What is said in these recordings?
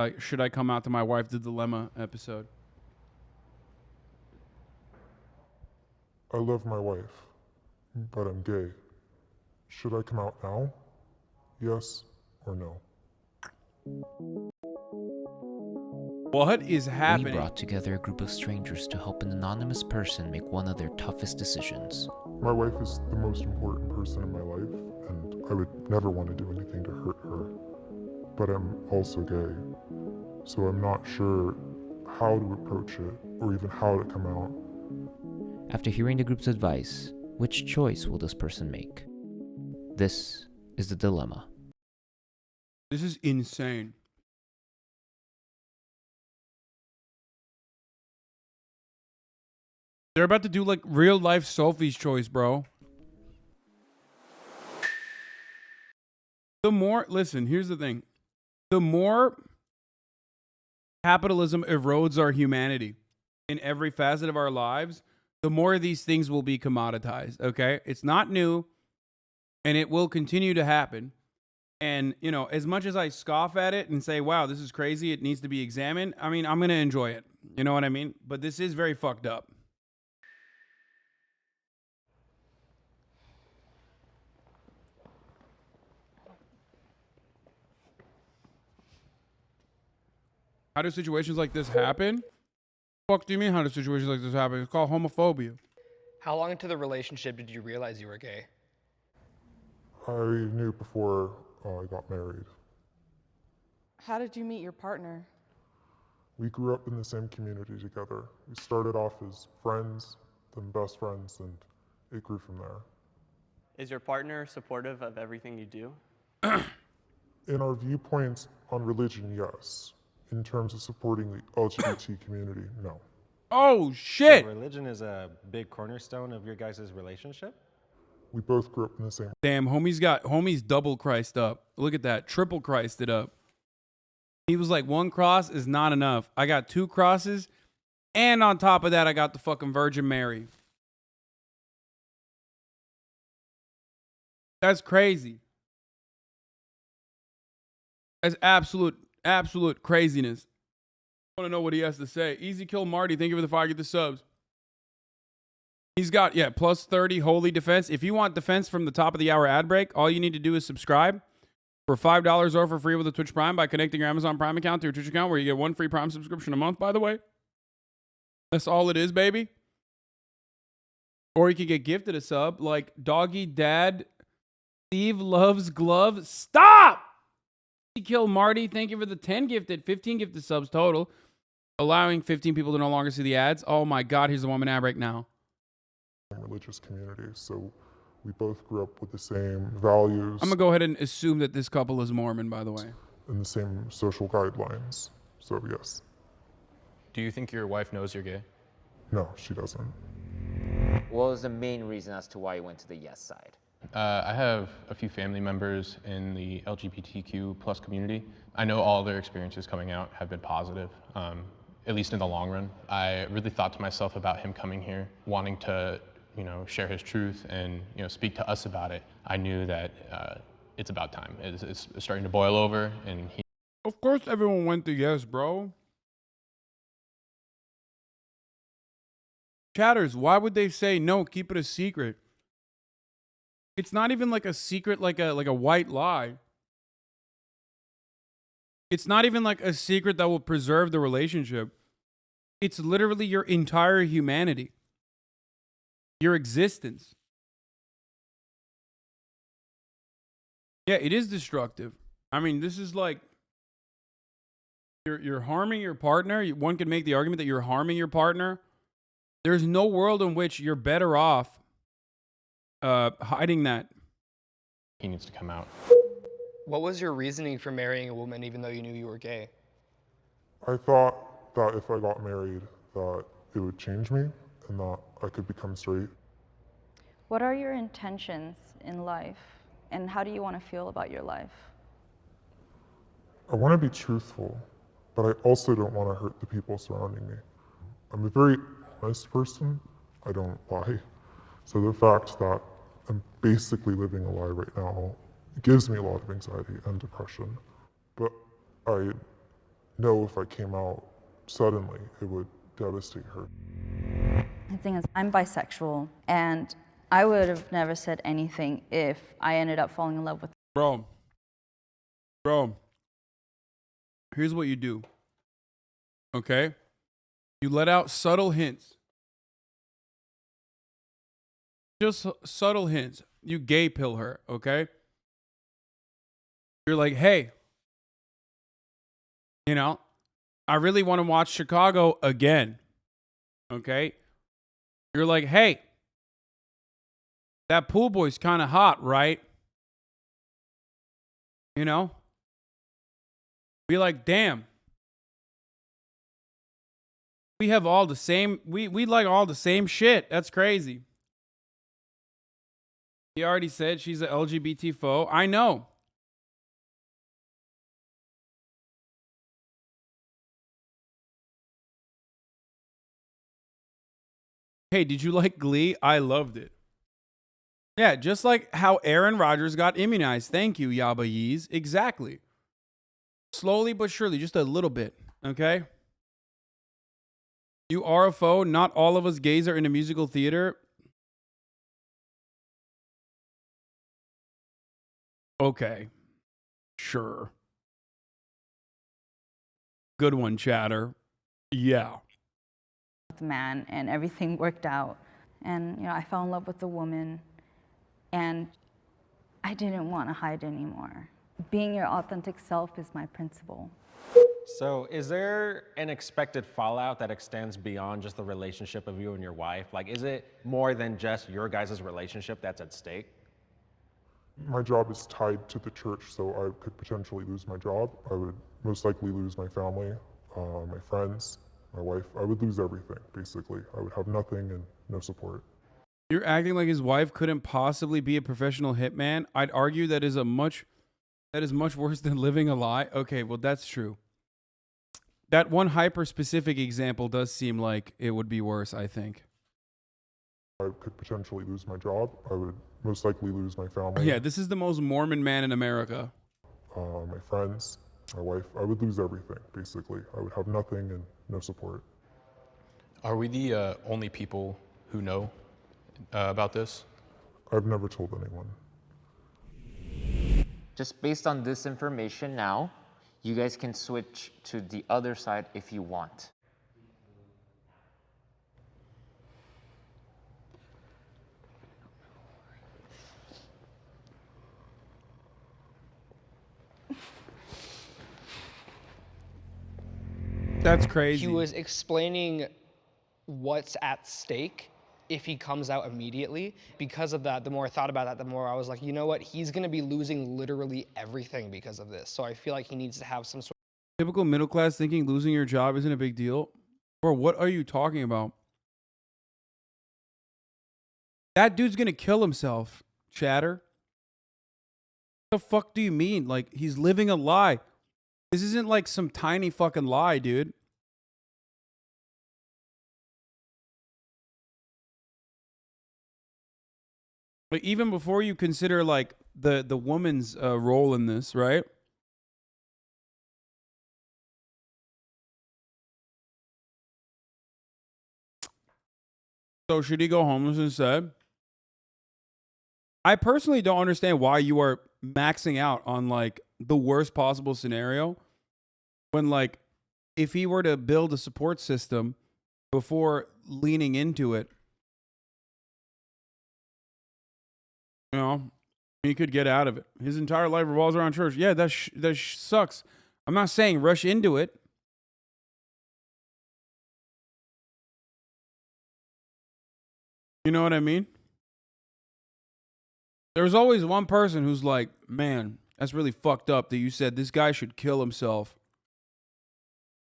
Like, should I come out to my wife? The dilemma episode. I love my wife, but I'm gay. Should I come out now? Yes or no? What is happening? We brought together a group of strangers to help an anonymous person make one of their toughest decisions. My wife is the most important person in my life, and I would never want to do anything to hurt her. But I'm also gay, so I'm not sure how to approach it or even how to come out. After hearing the group's advice, which choice will this person make? This is the dilemma. This is insane. They're about to do like real life Sophie's Choice, bro. Listen, here's the thing. The more capitalism erodes our humanity in every facet of our lives, the more these things will be commoditized, okay? It's not new, and it will continue to happen. And, you know, as much as I scoff at it and say, wow, this is crazy, it needs to be examined, I mean, I'm going to enjoy it. You know what I mean? But this is very fucked up. How do situations like this happen? Fuck do you mean how do situations like this happen? It's called homophobia. How long into the relationship did you realize you were gay? I knew before I got married. How did you meet your partner? We grew up in the same community together. We started off as friends, then best friends, and it grew from there. Is your partner supportive of everything you do? In our viewpoints on religion, yes. In terms of supporting the LGBT community, no. Oh, shit! So religion is a big cornerstone of your guys' relationship? We both grew up in the same. Damn, homie's double Christ up. Look at that, triple Christed up. He was like, one cross is not enough. I got 2 crosses, and on top of that, I got the fucking Virgin Mary. That's crazy. That's absolute craziness. I want to know what he has to say. Easy Kill Marty, thank you for the 5 get the subs. He's got, yeah, plus 30 holy defense. If you want defense from the top of the hour ad break, all you need to do is subscribe for $5 or for free with a Twitch Prime by connecting your Amazon Prime account to your Twitch account, where you get 1 free Prime subscription a month, by the way. That's all it is, baby. Or you can get gifted a sub like Doggy Dad, Steve Loves Glove. Stop! Kill Marty, thank you for the 10 gifted, 15 gifted subs total, allowing 15 people to no longer see the ads. Oh my God, here's the 1 minute ad break now. Religious community, so we both grew up with the same values. I'm gonna go ahead and assume that this couple is Mormon, by the way. And the same social guidelines, so yes. Do you think your wife knows you're gay? No, she doesn't. What was the main reason as to why you went to the yes side? I have a few family members in the LGBTQ plus community. I know all their experiences coming out have been positive, at least in the long run. I really thought to myself about him coming here, wanting to, share his truth and, speak to us about it. I knew that it's about time. It's starting to boil over, and he. Of course, everyone went to yes, bro. Chatters, why would they say no? Keep it a secret. It's not even like a secret, like a white lie. It's not even like a secret that will preserve the relationship. It's literally your entire humanity, your existence. Yeah, it is destructive. I mean, this is like you're harming your partner. One could make the argument that you're harming your partner. There's no world in which you're better off hiding that. He needs to come out. What was your reasoning for marrying a woman even though you knew you were gay? I thought that if I got married, that it would change me and that I could become straight. What are your intentions in life, and how do you want to feel about your life? I want to be truthful, but I also don't want to hurt the people surrounding me. I'm a very honest person. I don't lie. So the fact that I'm basically living a lie right now gives me a lot of anxiety and depression. But I know if I came out suddenly, it would devastate her. The thing is, I'm bisexual, and I would have never said anything if I ended up falling in love with. Bro, here's what you do. Okay? You let out subtle hints. Just subtle hints. You gay pill her, okay? You're like, hey, you know, I really want to watch Chicago again. Okay? You're like, hey, that pool boy's kind of hot, right? You know? Be like, damn. We have all the same, we like all the same shit. That's crazy. He already said she's an LGBT foe. I know. Hey, did you like Glee? I loved it. Yeah, just like how Aaron Rodgers got immunized. Thank you, Yaba Yeez. Exactly. Slowly but surely, just a little bit, okay? You are a foe. Not all of us gays are in a musical theater. Okay. Sure. Good one, chatter. Yeah. The man, and everything worked out, and you know, I fell in love with the woman, and I didn't want to hide anymore. Being your authentic self is my principle. So is there an expected fallout that extends beyond just the relationship of you and your wife? Like, is it more than just your guys' relationship that's at stake? My job is tied to the church, so I could potentially lose my job. I would most likely lose my family, my friends, my wife. I would lose everything, basically. I would have nothing and no support. You're acting like his wife couldn't possibly be a professional hitman. I'd argue that is much worse than living a lie. Okay, well, that's true. That one hyper-specific example does seem like it would be worse, I think. I could potentially lose my job. I would most likely lose my family. Yeah, this is the most Mormon man in America. My friends, my wife. I would lose everything, basically. I would have nothing and no support. Are we the only people who know about this? I've never told anyone. Just based on this information now, you guys can switch to the other side if you want. That's crazy. He was explaining what's at stake if he comes out immediately. Because of that, the more I thought about that, the more I was like, you know what? He's going to be losing literally everything because of this. So I feel like he needs to have some sort Typical middle class thinking losing your job isn't a big deal. Bro, what are you talking about? That dude's gonna kill himself, chatter. What the fuck do you mean? Like, he's living a lie. This isn't like some tiny fucking lie, dude. Like, even before you consider like the woman's role in this, right? So should he go homeless instead? I personally don't understand why you are maxing out on like the worst possible scenario when, like, if he were to build a support system before leaning into it, you know, he could get out of it. His entire life revolves around church. Yeah, that sucks. I'm not saying rush into it. You know what I mean? There's always one person who's like, man, that's really fucked up that you said this guy should kill himself.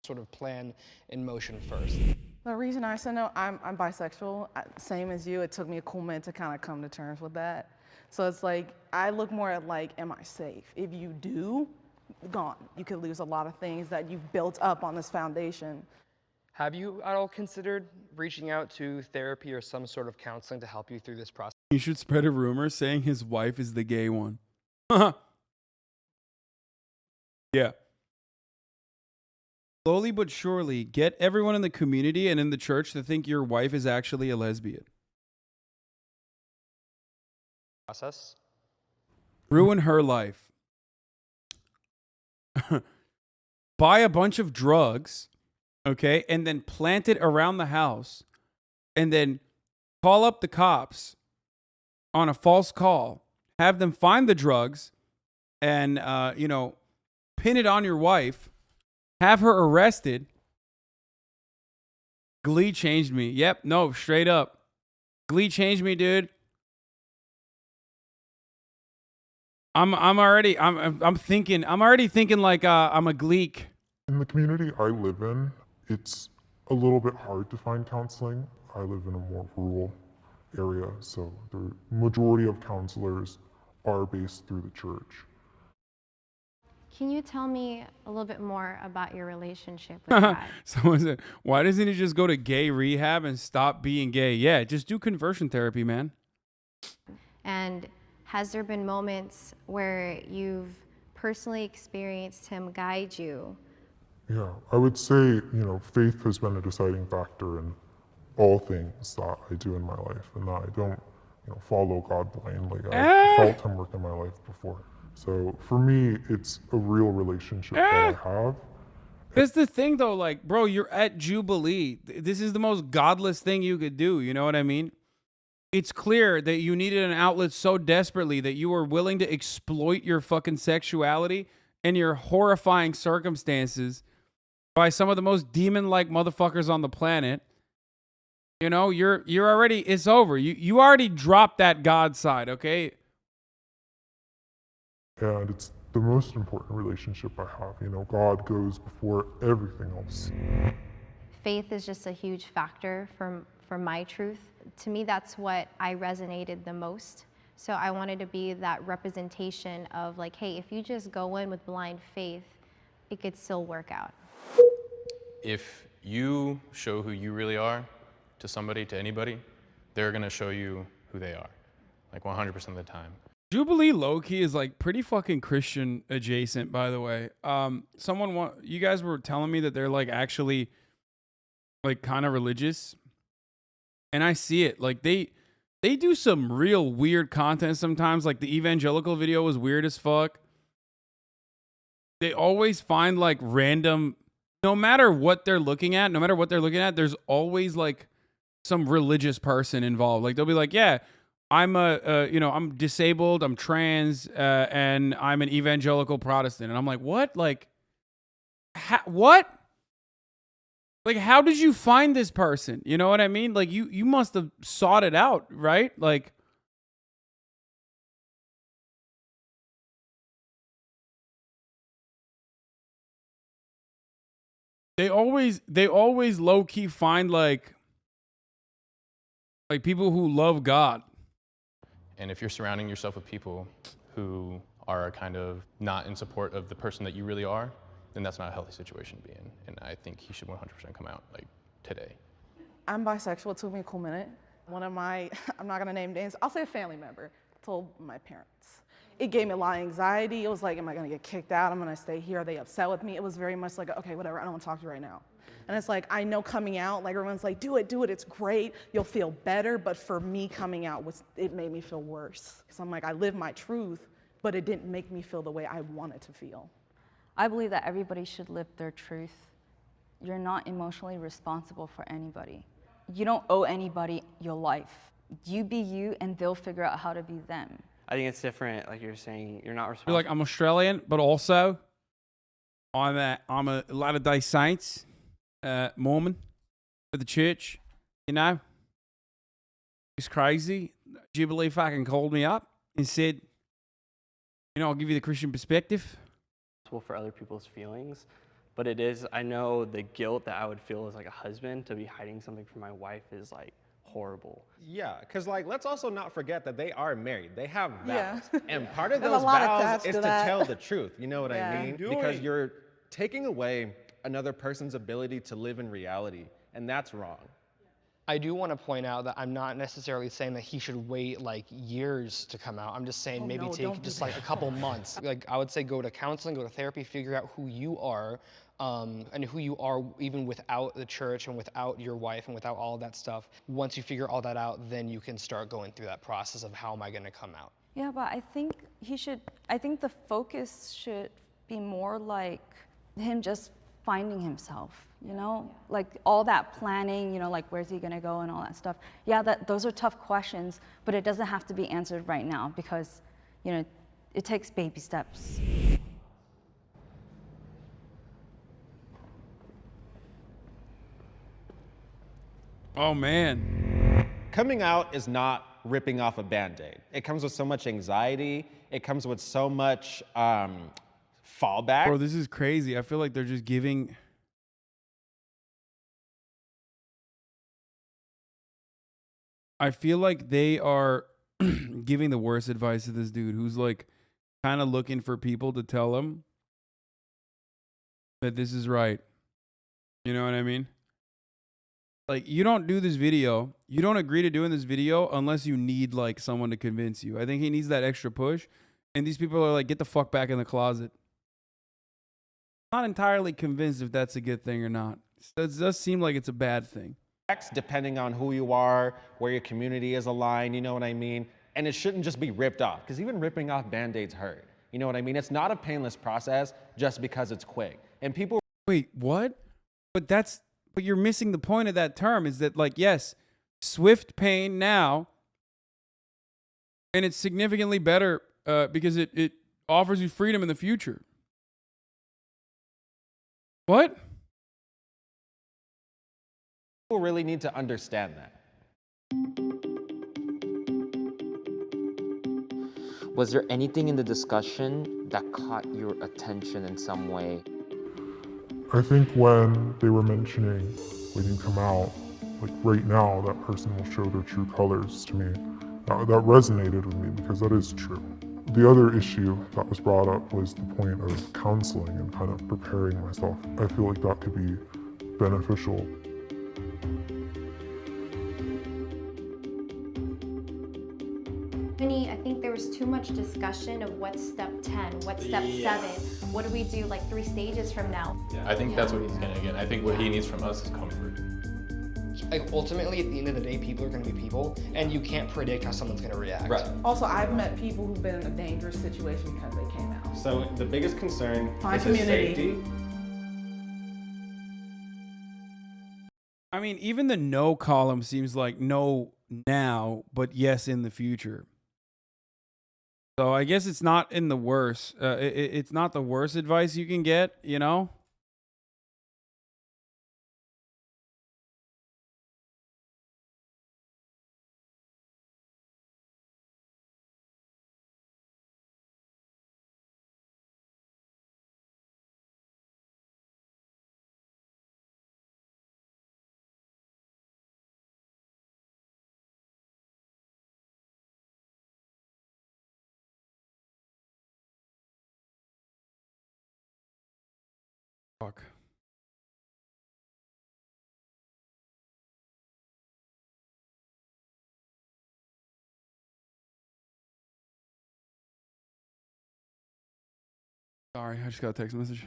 of plan in motion first. The reason I said no, I'm bisexual. Same as you. It took me a cool minute to kind of come to terms with that. So it's like, I look more at like, am I safe? If you do, gone. You could lose a lot of things that you've built up on this foundation. Have you at all considered reaching out to therapy or some sort of counseling to help you through this process? You should spread a rumor saying his wife is the gay one. Yeah. slowly but surely get everyone in the community and in the church to think your wife is actually a lesbian. Process. Ruin her life. Buy a bunch of drugs, okay, and then plant it around the house, and then call up the cops on a false call, have them find the drugs, and, pin it on your wife, have her arrested. Glee changed me. Yep, no, straight up. Glee changed me, dude. I'm already thinking like I'm a Gleek. In the community I live in, it's a little bit hard to find counseling. I live in a more rural area, so the majority of counselors are based through the church. Can you tell me a little bit more about your relationship with God? Someone said, why doesn't he just go to gay rehab and stop being gay? Yeah, just do conversion therapy, man. And has there been moments where you've personally experienced him guide you? Yeah, I would say, faith has been a deciding factor in all things that I do in my life, and that I don't, follow God blindly. I've felt him work in my life before. So for me, it's a real relationship that I have. That's the thing, though. Like, bro, you're at Jubilee. This is the most godless thing you could do. You know what I mean? It's clear that you needed an outlet so desperately that you were willing to exploit your fucking sexuality and your horrifying circumstances by some of the most demon-like motherfuckers on the planet. You're already, it's over. You already dropped that God side, okay? And it's the most important relationship I have. God goes before everything else. Faith is just a huge factor for my truth. To me, that's what I resonated the most. So I wanted to be that representation of like, hey, if you just go in with blind faith, it could still work out. If you show who you really are to somebody, to anybody, they're gonna show you who they are, like 100% of the time. Jubilee low-key is like pretty fucking Christian adjacent, by the way. You guys were telling me that they're like actually like kind of religious, and I see it. Like they do some real weird content sometimes. Like the evangelical video was weird as fuck. They always find like random, no matter what they're looking at, there's always like some religious person involved. Like they'll be like, yeah, I'm I'm disabled, I'm trans, and I'm an evangelical Protestant. And I'm like, what? Like, what? Like, how did you find this person? You know what I mean? Like, you must have sought it out, right? Like, they always low-key find like people who love God. And if you're surrounding yourself with people who are kind of not in support of the person that you really are, then that's not a healthy situation to be in. And I think he should 100% come out like today. I'm bisexual. It took me a cool minute. One of my, I'm not gonna name names, I'll say a family member, told my parents. It gave me a lot of anxiety. It was like, am I gonna get kicked out? I'm gonna stay here. Are they upset with me? It was very much like, okay, whatever, I don't wanna talk to you right now. And it's like, I know coming out, like everyone's like, do it, it's great, you'll feel better. But for me, coming out, it made me feel worse. Because I'm like, I live my truth, but it didn't make me feel the way I wanted to feel. I believe that everybody should live their truth. You're not emotionally responsible for anybody. You don't owe anybody your life. You be you, and they'll figure out how to be them. I think it's different, like you're saying, you're not responsible. You're like, I'm Australian, but also I'm a Latter-day Saints Mormon for the church. It's crazy. Jubilee fucking called me up and said, I'll give you the Christian perspective. For other people's feelings, but it is, I know the guilt that I would feel as like a husband to be hiding something from my wife is like horrible. Yeah, because like, let's also not forget that they are married. They have vows. Yeah. And part of There's those a lot vows attached is to to that. tell the truth. You know what Yeah. I mean? Do Because it. you're taking away another person's ability to live in reality, and that's wrong. I do want to point out that I'm not necessarily saying that he should wait like years to come out. I'm just saying maybe no, take don't do just like a couple months. Like I would say go to counseling, go to therapy, figure out who you are, and who you are even without the church and without your wife and without all of that stuff. Once you figure all that out, then you can start going through that process of how am I gonna come out. Yeah, but I think the focus should be more like him just finding himself, you know? Like all that planning, you know, like where's he gonna go and all that stuff. Yeah, those are tough questions, but it doesn't have to be answered right now because, you know, it takes baby steps. Oh man. Coming out is not ripping off a Band-Aid. It comes with so much anxiety. It comes with so much fallback. Bro, this is crazy. I feel like they're just giving. I feel like they are giving the worst advice to this dude who's like kind of looking for people to tell him that this is right. You know what I mean? Like, you don't do this video. You don't agree to doing this video unless you need like someone to convince you. I think he needs that extra push. And these people are like, get the fuck back in the closet. Not entirely convinced if that's a good thing or not. It does seem like it's a bad thing. Depending on who you are, where your community is aligned, you know what I mean? And it shouldn't just be ripped off, because even ripping off Band-Aids hurt. You know what I mean? It's not a painless process just because it's quick. And people... Wait, what? But you're missing the point of that term is that, like, yes, swift pain now, and it's significantly better because it offers you freedom in the future. What? People really need to understand that. Was there anything in the discussion that caught your attention in some way? I think when they were mentioning when you come out, like right now, that person will show their true colors to me. That resonated with me because that is true. The other issue that was brought up was the point of counseling and kind of preparing myself. I feel like that could be beneficial. I think there was too much discussion of what's step 10, what's step 7, what do we do like 3 stages from now? I think that's what he's gonna get. I think what he needs from us is comfort. Like ultimately, at the end of the day, people are gonna be people, and you can't predict how someone's gonna react. Right. Also, I've met people who've been in a dangerous situation because they came out. So the biggest concern My is his community. safety. I mean, even the no column seems like no now, but yes in the future. So I guess it's not in the worst. It's not the worst advice you can get, you know? Fuck. Sorry, I just got a text message.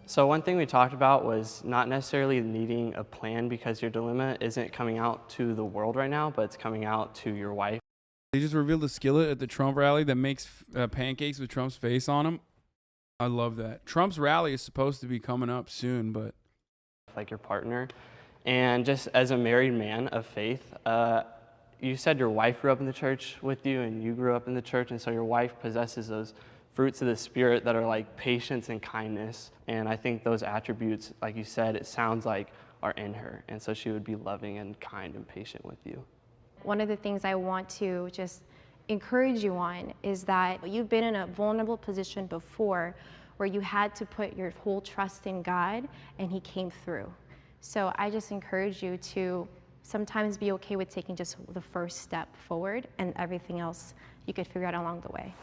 So one thing we talked about was not necessarily needing a plan because your dilemma isn't coming out to the world right now, but it's coming out to your wife. They just revealed a skillet at the Trump rally that makes pancakes with Trump's face on them. I love that. Trump's rally is supposed to be coming up soon, but... Like your partner. And just as a married man of faith, you said your wife grew up in the church with you and you grew up in the church, and so your wife possesses those fruits of the Spirit that are like patience and kindness. And I think those attributes, like you said, it sounds like are in her. And so she would be loving and kind and patient with you. One of the things I want to just encourage you on is that you've been in a vulnerable position before where you had to put your whole trust in God and He came through. So I just encourage you to sometimes be okay with taking just the first step forward, and everything else you could figure out along the way.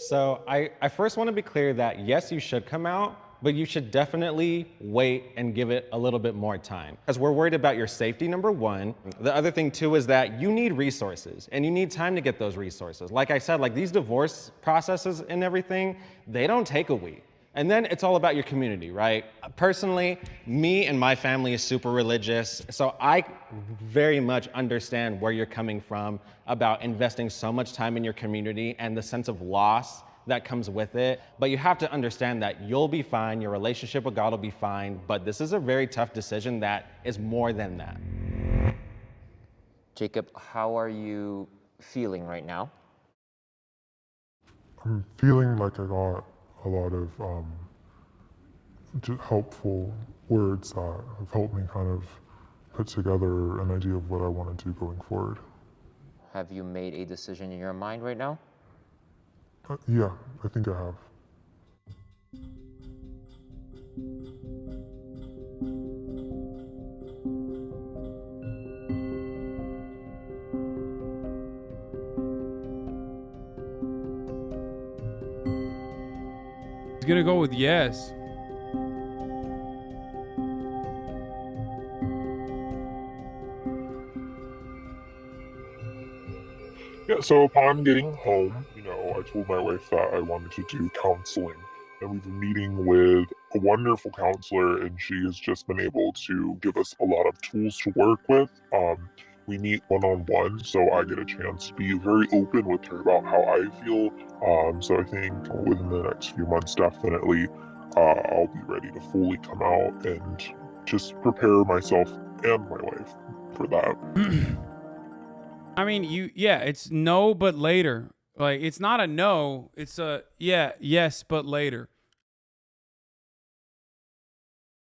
So I first want to be clear that yes, you should come out, but you should definitely wait and give it a little bit more time. Because we're worried about your safety, number one. The other thing too is that you need resources and you need time to get those resources. Like I said, like these divorce processes and everything, they don't take a week. And then it's all about your community, right? Personally, me and my family is super religious, so I very much understand where you're coming from about investing so much time in your community and the sense of loss that comes with it. But you have to understand that you'll be fine, your relationship with God will be fine, but this is a very tough decision that is more than that. Jacob, how are you feeling right now? I'm feeling like I got a lot of just helpful words that have helped me kind of put together an idea of what I want to do going forward. Have you made a decision in your mind right now? Yeah, I think I have. He's gonna go with yes. Yeah, so upon getting home, I told my wife that I wanted to do counseling. And we've been meeting with a wonderful counselor, and she has just been able to give us a lot of tools to work with. We meet one-on-one, so I get a chance to be very open with her about how I feel. So I think within the next few months, definitely, I'll be ready to fully come out and just prepare myself and my wife for that. I mean, it's no, but later. Like, it's not a no. It's a yes, but later.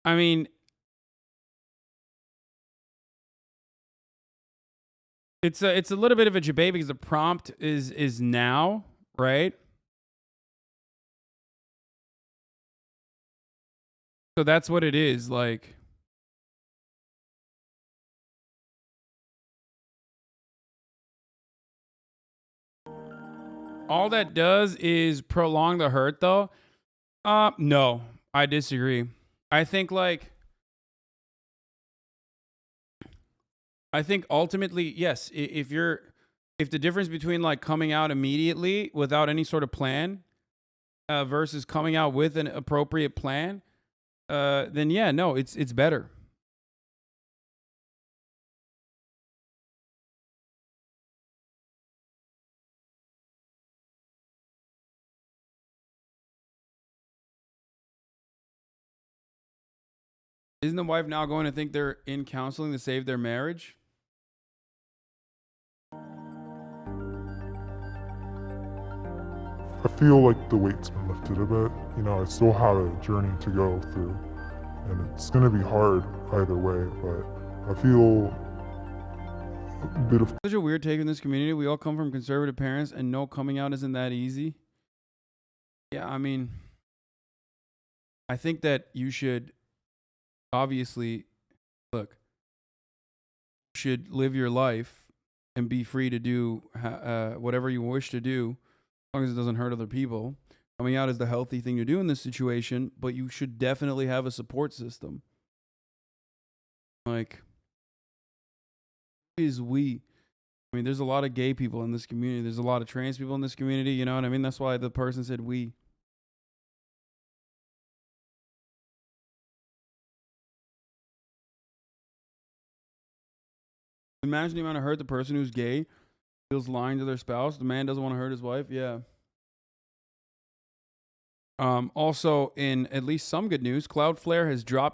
I mean, it's a little bit of a debate because the prompt is now, right? So that's what it is. Like, all that does is prolong the hurt, though. No, I disagree. I think ultimately, yes, if the difference between like coming out immediately without any sort of plan versus coming out with an appropriate plan, then yeah, no, it's better. Isn't the wife now going to think they're in counseling to save their marriage? I feel like the weight's been lifted a bit. I still have a journey to go through, and it's going to be hard either way, but I feel a bit of... Such a weird take in this community. We all come from conservative parents, and no, coming out isn't that easy. Yeah, I mean, I think that you should obviously, look, you should live your life and be free to do whatever you wish to do, as long as it doesn't hurt other people. Coming out is the healthy thing to do in this situation, but you should definitely have a support system. Like, who is we? I mean, there's a lot of gay people in this community. There's a lot of trans people in this community. You know what I mean? That's why the person said we. Imagine the amount of hurt the person who's gay feels lying to their spouse. The man doesn't want to hurt his wife. Yeah. Also, in at least some good news, Cloudflare has dropped